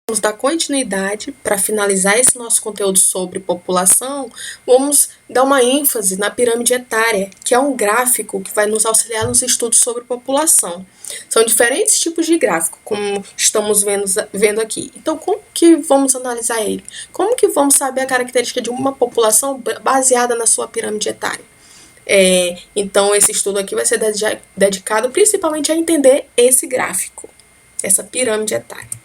Vamos dar continuidade para finalizar esse nosso conteúdo sobre população. Vamos dar uma ênfase na pirâmide etária, que é um gráfico que vai nos auxiliar nos estudos sobre população. São diferentes tipos de gráfico, como estamos vendo aqui. Então, como que vamos analisar ele? Como que vamos saber a característica de uma população baseada na sua pirâmide etária? Então, esse estudo aqui vai ser dedicado principalmente a entender esse gráfico, essa pirâmide etária.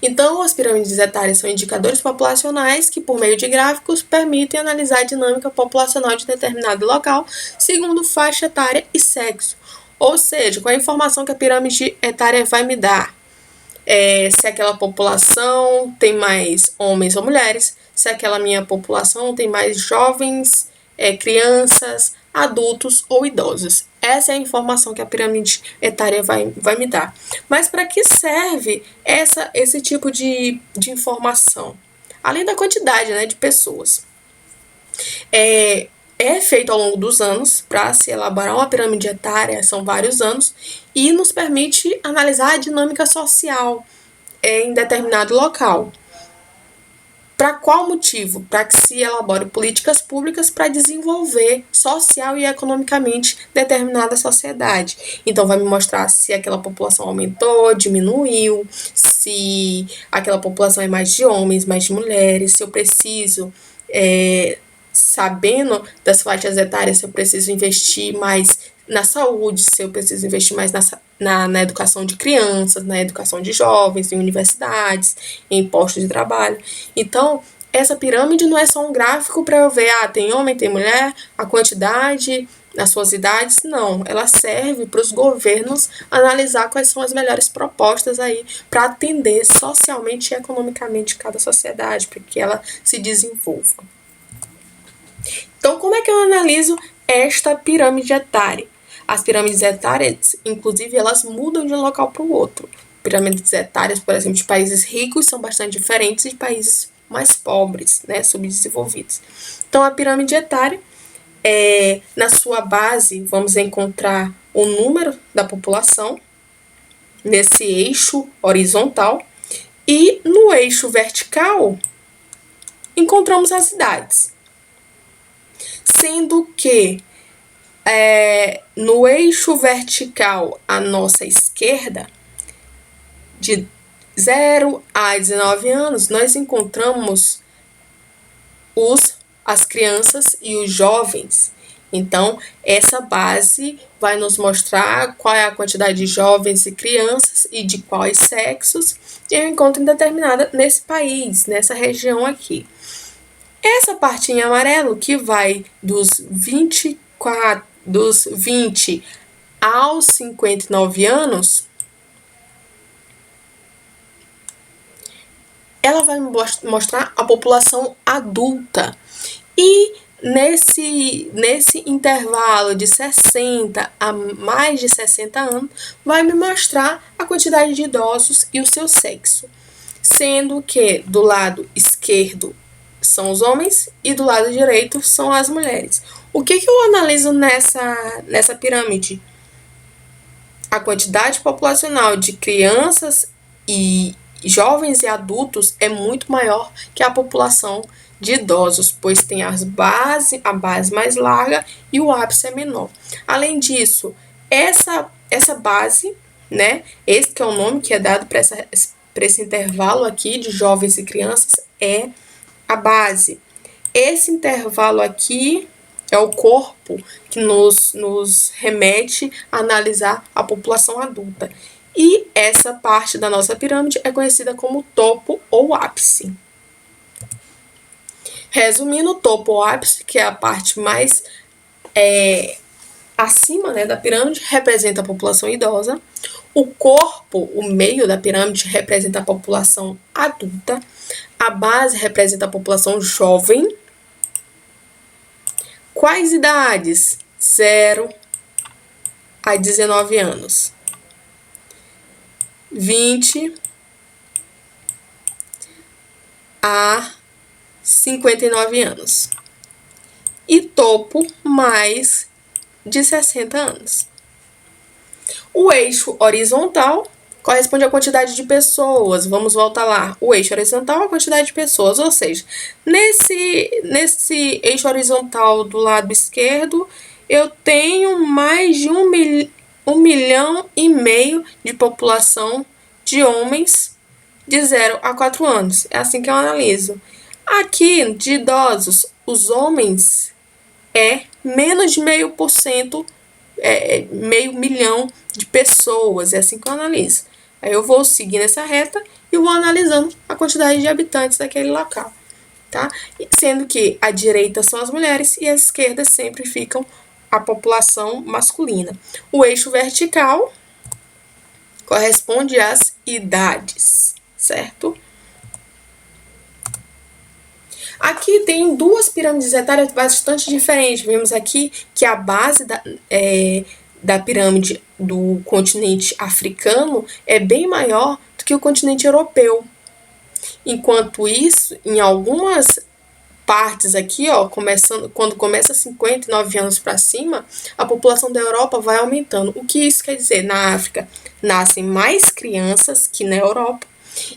Então, as pirâmides etárias são indicadores populacionais que, por meio de gráficos, permitem analisar a dinâmica populacional de determinado local, segundo faixa etária e sexo. Ou seja, com a informação que a pirâmide etária vai me dar, se aquela população tem mais homens ou mulheres, se aquela minha população tem mais jovens, crianças, adultos ou idosos. Essa é a informação que a pirâmide etária vai me dar. Mas para que serve esse tipo de informação? Além da quantidade, né, de pessoas. É feito ao longo dos anos para se elaborar uma pirâmide etária, são vários anos, e nos permite analisar a dinâmica social em determinado local. Para qual motivo? Para que se elabore políticas públicas para desenvolver social e economicamente determinada sociedade. Então, vai me mostrar se aquela população aumentou, diminuiu, se aquela população é mais de homens, mais de mulheres, se eu preciso, sabendo das faixas etárias, se eu preciso investir mais na saúde, se eu preciso investir mais na educação de crianças, na educação de jovens, em universidades, em postos de trabalho. Então, essa pirâmide não é só um gráfico para eu ver, tem homem, tem mulher, a quantidade, as suas idades, não. Ela serve para os governos analisar quais são as melhores propostas aí para atender socialmente e economicamente cada sociedade, para que ela se desenvolva. Então, como é que eu analiso esta pirâmide etária? As pirâmides etárias, inclusive, elas mudam de um local para o outro. Pirâmides etárias, por exemplo, de países ricos são bastante diferentes de países mais pobres, né, subdesenvolvidos. Então, a pirâmide etária, na sua base, vamos encontrar o número da população nesse eixo horizontal e no eixo vertical encontramos as idades. Sendo que no eixo vertical à nossa esquerda, de 0 a 19 anos, nós encontramos as crianças e os jovens. Então, essa base vai nos mostrar qual é a quantidade de jovens e crianças e de quais sexos eu encontro determinada nesse país, nessa região aqui. Essa parte em amarelo, que vai dos 20 aos 59 anos, ela vai me mostrar a população adulta. E nesse intervalo de 60 a mais de 60 anos, vai me mostrar a quantidade de idosos e o seu sexo. Sendo que do lado esquerdo são os homens e do lado direito são as mulheres. O que eu analiso nessa pirâmide? A quantidade populacional de crianças e jovens e adultos é muito maior que a população de idosos, pois tem a base mais larga e o ápice é menor. Além disso, essa base, né, esse que é o nome que é dado para esse intervalo aqui de jovens e crianças, é a base. Esse intervalo aqui é o corpo que nos remete a analisar a população adulta. E essa parte da nossa pirâmide é conhecida como topo ou ápice. Resumindo, o topo ou ápice, que é a parte mais acima, né, da pirâmide, representa a população idosa. O corpo, o meio da pirâmide, representa a população adulta. A base representa a população jovem. Quais idades? 0 a 19 anos. 20 a 59 anos. E topo mais de 60 anos. O eixo horizontal corresponde à quantidade de pessoas. Vamos voltar lá. O eixo horizontal é a quantidade de pessoas, ou seja, nesse eixo horizontal do lado esquerdo, eu tenho mais de 1,5 milhão de população de homens de 0 a 4 anos. É assim que eu analiso. Aqui, de idosos, os homens é menos de 0,5%, meio milhão de pessoas. É assim que eu analiso. Aí eu vou seguindo essa reta e vou analisando a quantidade de habitantes daquele local, tá? Sendo que a direita são as mulheres e a esquerda sempre ficam a população masculina. O eixo vertical corresponde às idades, certo? Aqui tem duas pirâmides etárias bastante diferentes. Vemos aqui que a base da pirâmide do continente africano é bem maior do que o continente europeu. Enquanto isso, em algumas partes aqui, ó, quando começa 59 anos para cima, a população da Europa vai aumentando. O que isso quer dizer? Na África nascem mais crianças que na Europa,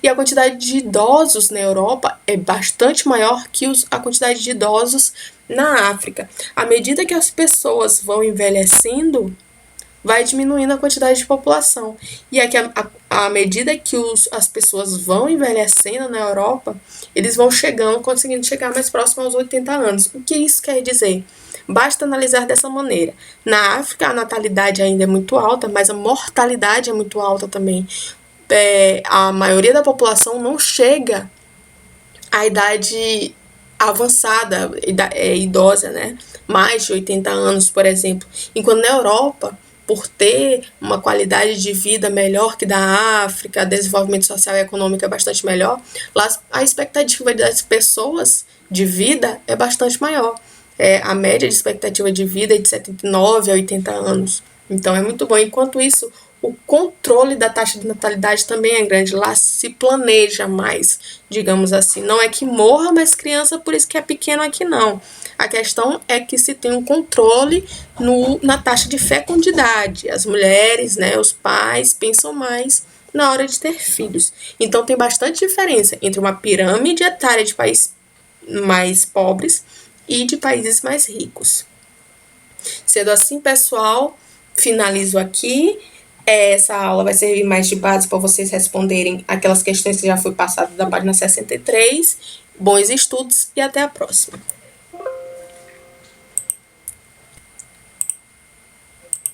e a quantidade de idosos na Europa é bastante maior que a quantidade de idosos na África. À medida que as pessoas vão envelhecendo, vai diminuindo a quantidade de população. E aqui, à medida que as pessoas vão envelhecendo na Europa, eles vão conseguindo chegar mais próximo aos 80 anos. O que isso quer dizer? Basta analisar dessa maneira. Na África, a natalidade ainda é muito alta, mas a mortalidade é muito alta também. A maioria da população não chega à idade avançada, idosa, né? Mais de 80 anos, por exemplo. Enquanto na Europa, por ter uma qualidade de vida melhor que da África, desenvolvimento social e econômico é bastante melhor, lá a expectativa das pessoas de vida é bastante maior. A média de expectativa de vida é de 79 a 80 anos. Então é muito bom. Enquanto isso, o controle da taxa de natalidade também é grande. Lá se planeja mais, digamos assim. Não é que morra mais criança, por isso que é pequeno aqui não. A questão é que se tem um controle na taxa de fecundidade. As mulheres, né, os pais pensam mais na hora de ter filhos. Então tem bastante diferença entre uma pirâmide etária de países mais pobres e de países mais ricos. Sendo assim, pessoal, finalizo aqui. Essa aula vai servir mais de base para vocês responderem aquelas questões que já foi passado da página 63. Bons estudos e até a próxima.